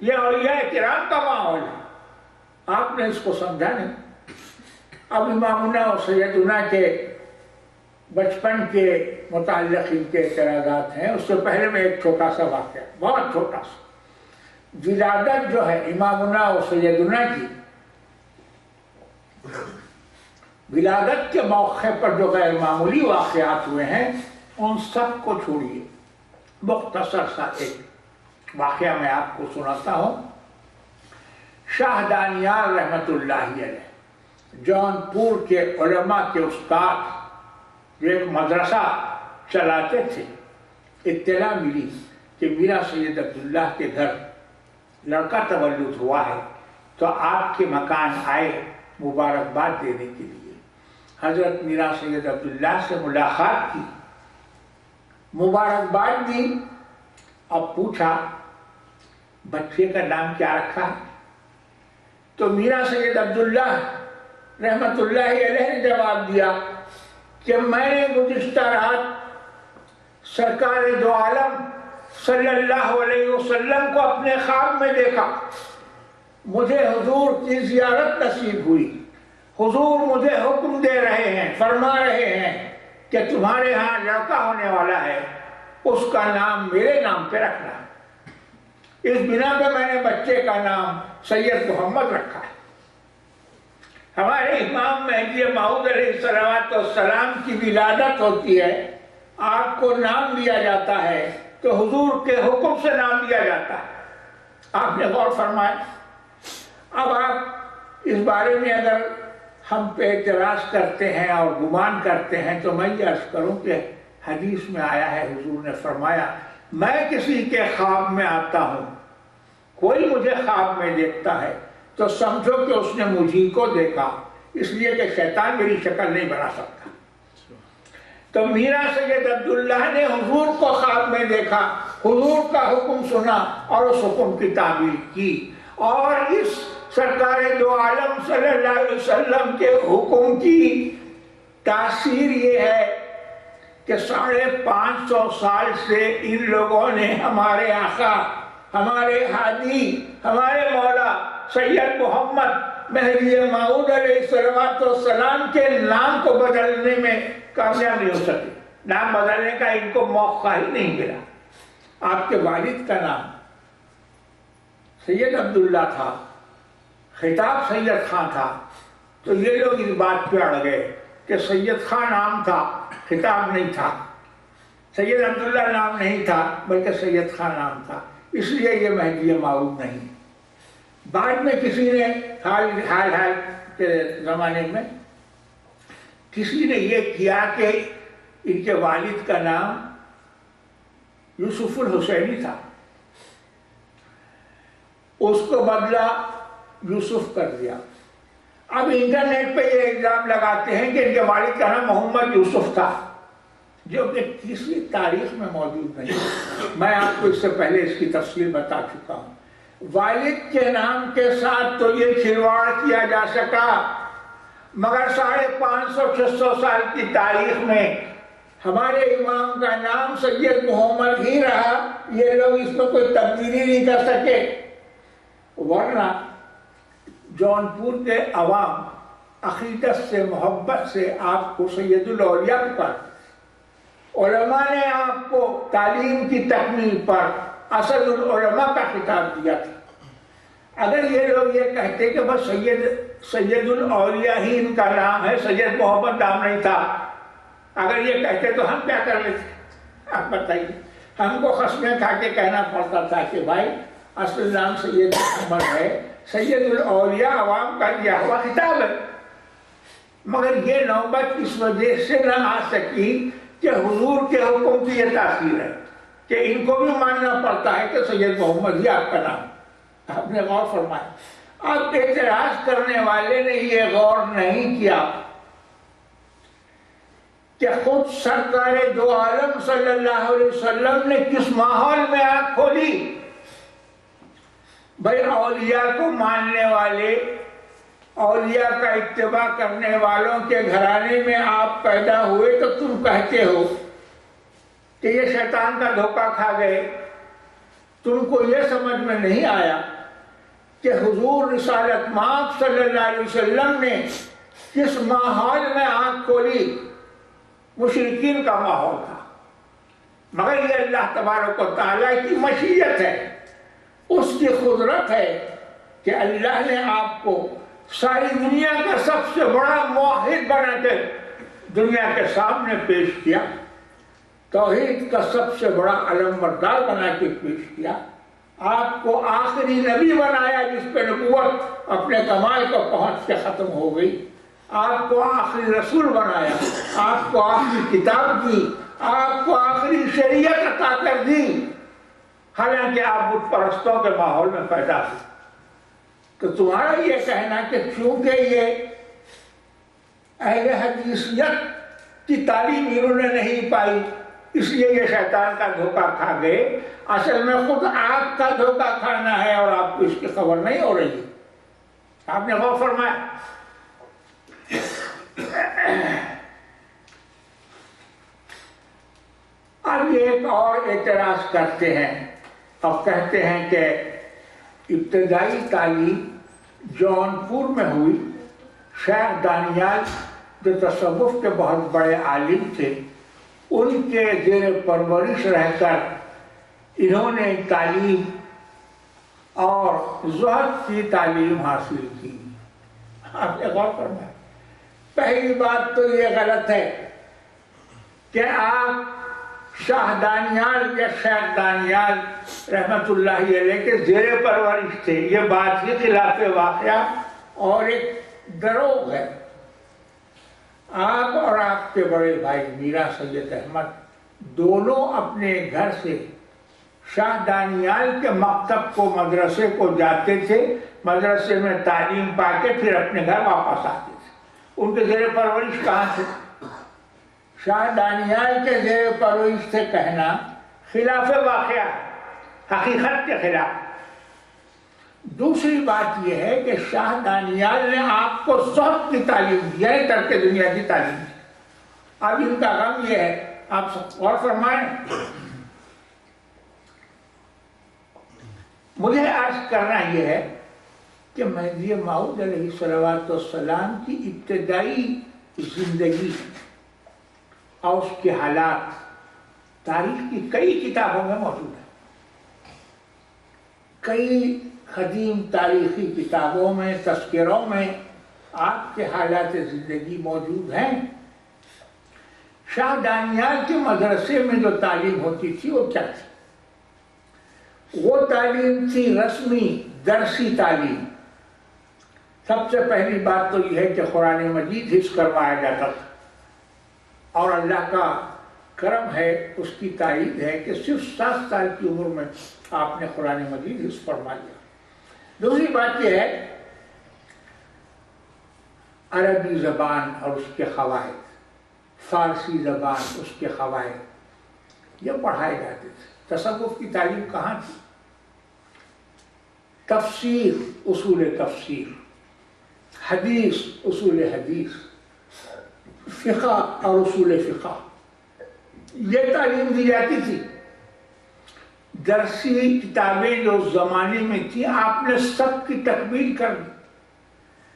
یہ اولیاء کرام کا ماحول ہے، آپ نے اس کو سمجھا نہیں۔ اب امامنا اور سیدنا کے بچپن کے متعلق ان کے اعتراضات ہیں۔ اس سے پہلے میں ایک چھوٹا سا واقعہ، بہت چھوٹا سا، ولادت جو ہے امامنا اور سیدنا کی، ولادت کے موقع پر جو غیر معمولی واقعات ہوئے ہیں ان سب کو چھوڑیے، مختصر سا ایک واقعہ میں آپ کو سناتا ہوں۔ شاہ دانیال رحمت اللہ علیہ جونپور کے علماء کے استاد جو ایک مدرسہ چلاتے تھے، اطلاع ملی کہ میرا سید عبداللہ کے گھر لڑکا تولد ہوا ہے، تو آپ کے مکان آئے مبارکباد دینے کے لیے۔ حضرت میرا سید عبداللہ سے ملاقات کی، مبارکباد دی۔ اب پوچھا بچے کا نام کیا رکھا ہے؟ تو میرا سید عبداللہ رحمت اللہ علیہ نے جواب دیا کہ میں نے گزشتہ رات سرکار دو عالم صلی اللہ علیہ وسلم کو اپنے خواب میں دیکھا، مجھے حضور کی زیارت نصیب ہوئی، حضور مجھے حکم دے رہے ہیں، فرما رہے ہیں کہ تمہارے ہاں لڑکا ہونے والا ہے، اس کا نام میرے نام پہ رکھنا ہے۔ اس بنا پہ میں نے بچے کا نام سید محمد رکھا ہے۔ ہمارے امام مہدی موعود علیہ السلام کی ولادت ہوتی ہے، آپ کو نام دیا جاتا ہے تو حضور کے حکم سے نام دیا جاتا ہے۔ آپ نے غور فرمایا۔ اب آپ اس بارے میں اگر ہم پہ اعتراض کرتے ہیں اور گمان کرتے ہیں تو میں یہ عرض کروں کہ حدیث میں آیا ہے، حضور نے فرمایا میں کسی کے خواب میں آتا ہوں، کوئی مجھے خواب میں دیکھتا ہے تو سمجھو کہ اس نے مجھے کو دیکھا، اس لیے کہ شیطان میری شکل نہیں بنا سکتا۔ تو میرا سید عبداللہ نے حضور کو خواب میں دیکھا، حضور کا حکم سنا اور اس حکم کی تعمیل کی، اور اس سرکار دو عالم صلی اللہ علیہ وسلم کے حکم کی تاثیر یہ ہے کہ 550 سال سے ان لوگوں نے ہمارے آقا، ہمارے ہادی، ہمارے مولا سید محمد مہدی موعود علیہ السلام کے نام کو بدلنے میں کامیاب نہیں ہو سکے۔ نام بدلنے کا ان کو موقع ہی نہیں ملا۔ آپ کے والد کا نام سید عبداللہ تھا، خطاب سید خان تھا، تو یہ لوگ اس بات پہ اڑ گئے کہ سید خان نام تھا، خطاب نہیں تھا، سید عبداللہ نام نہیں تھا بلکہ سید خان نام تھا، اس لیے یہ مہدی موعود نہیں۔ بعد میں کسی نے حال کے زمانے میں کسی نے یہ کیا کہ ان کے والد کا نام یوسف الحسینی تھا، اس کو بدلا یوسف کر دیا۔ اب انٹرنیٹ پہ یہ الزام لگاتے ہیں کہ ان کے والد کا نام محمد یوسف تھا، جو کہ کسی تاریخ میں موجود نہیں۔ میں آپ کو اس سے پہلے اس کی تفصیل بتا چکا ہوں۔ والد کے نام کے ساتھ تو یہ کھلواڑ کیا جا سکا، مگر 550-600 سال کی تاریخ میں ہمارے امام کا نام سید محمد ہی رہا، یہ لوگ اس میں کوئی تبدیلی نہیں کر سکے۔ ورنہ جونپور کے عوام عقیدت سے، محبت سے آپ کو سید الاولیاء پکارتے، علماء نے آپ کو تعلیم کی تکمیل پر اسد العلماء کا خطاب دیا تھا۔ اگر یہ لوگ یہ کہتے کہ بس سید الاولیاء ہی ان کا نام ہے، سید محمد نام نہیں تھا، اگر یہ کہتے تو ہم کیا کر لیتے؟ آپ بتائیے، ہم کو قسمیں کھا کے کہنا پڑتا تھا کہ بھائی اصل نام سید محمد ہے، سید الاولیاء عوام کا دیا ہوا خطاب ہے۔ مگر یہ نوبت اس وجہ سے نہ آ سکی کہ حضور کے حکم کی یہ تاثیر ہے کہ ان کو بھی ماننا پڑتا ہے کہ سید محمد ہی آپ کا نام۔ آپ نے غور فرمایا۔ اب اعتراض کرنے والے نے یہ غور نہیں کیا کہ خود سرکار دو عالم صلی اللہ علیہ وسلم نے کس ماحول میں آنکھ کھولی۔ بھائی اولیاء کو ماننے والے، اولیاء کا اتباع کرنے والوں کے گھرانے میں آپ پیدا ہوئے تو تم کہتے ہو کہ یہ شیطان کا دھوکہ کھا گئے، تم کو یہ سمجھ میں نہیں آیا کہ حضور رسالت مآب صلی اللہ علیہ وسلم نے کس ماحول میں آنکھ کھولی؟ مشرکین کا ماحول تھا، مگر یہ اللہ تبارک و تعالیٰ کی مشیت ہے، اس کی قدرت ہے کہ اللہ نے آپ کو ساری دنیا کا سب سے بڑا موحد بنا کے دنیا کے سامنے پیش کیا، توحید کا سب سے بڑا علم بردار بنا کے پیش کیا، آپ کو آخری نبی بنایا جس پہ نبوت اپنے کمال کو پہنچ کے ختم ہو گئی، آپ کو آخری رسول بنایا، آپ کو آخری کتاب دی، آپ کو آخری شریعت عطا کر دی، حالانکہ آپ بت پرستوں کے ماحول میں پیدا ہوئے۔ تو تمہارا یہ کہنا کہ چونکہ یہ اہل حدیثیت کی تعلیم انہوں نے نہیں پائی اس لیے یہ شیطان کا دھوکہ کھا گئے، اصل میں خود آپ کا دھوکہ کھانا ہے اور آپ کو اس کی خبر نہیں ہو رہی۔ آپ نے غور فرمایا؟ اب یہ ایک اور اعتراض کرتے ہیں اور کہتے ہیں کہ ابتدائی تعلیم جونپور میں ہوئی، شیخ دانیال جو تصوف کے بہت بڑے عالم تھے ان کے زیر پرورش رہ کر انہوں نے تعلیم اور زہد کی تعلیم حاصل کی۔ آپ نے غور فرمایا؟ پہلی بات تو یہ غلط ہے کہ آپ شاہ دانیال یا شیخ دانیال رحمت اللہ علیہ کے زیر پرورش تھے، یہ بات ہی خلاف واقعہ اور ایک دروغ ہے۔ آپ اور آپ کے بڑے بھائی میرا سید احمد دونوں اپنے گھر سے شاہ دانیال کے مکتب کو مدرسے کو جاتے تھے، مدرسے میں تعلیم پا کے پھر اپنے گھر واپس آتے تھے۔ ان کے زیر پرورش کہاں تھے؟ شاہ دانیال کے زیر پرورش سے کہنا خلاف واقعہ، حقیقت کے خلاف۔ دوسری بات یہ ہے کہ شاہ دانیال نے آپ کو زہد کی تعلیم دی ہے، ترک دنیا کی تعلیم دی۔ اب ان کا غم یہ ہے، آپ غور فرمائیں۔ مجھے عرض کرنا یہ ہے کہ مہدی موعود علیہ الصلوۃ والسلام کی ابتدائی زندگی اور اس کے حالات تاریخ کی کئی کتابوں میں موجود ہیں، کئی قدیم تاریخی کتابوں میں، تذکروں میں آپ کے حالات زندگی موجود ہیں۔ شاہ دانیال کے مدرسے میں جو تعلیم ہوتی تھی وہ کیا تھی؟ وہ تعلیم تھی رسمی درسی تعلیم۔ سب سے پہلی بات تو یہ ہے کہ قرآن مجید حفظ کروایا جاتا تھا، اور اللہ کا کرم ہے، اس کی تائید ہے کہ صرف 7 سال کی عمر میں آپ نے قرآن مجید حفظ فرما لیا۔ دوسری بات یہ ہے عربی زبان اور اس کے قواعد، فارسی زبان اس کے قواعد یہ پڑھائے جاتے تھے۔ تصوف کی تعلیم کہاں تھی؟ تفسیر، اصول تفسیر، حدیث، اصول حدیث، فقہ اور اصول فقہ، یہ تعلیم دی جاتی تھی۔ درسی کتابیں جو اس زمانے میں تھیں آپ نے سب کی تکمیل کر دی۔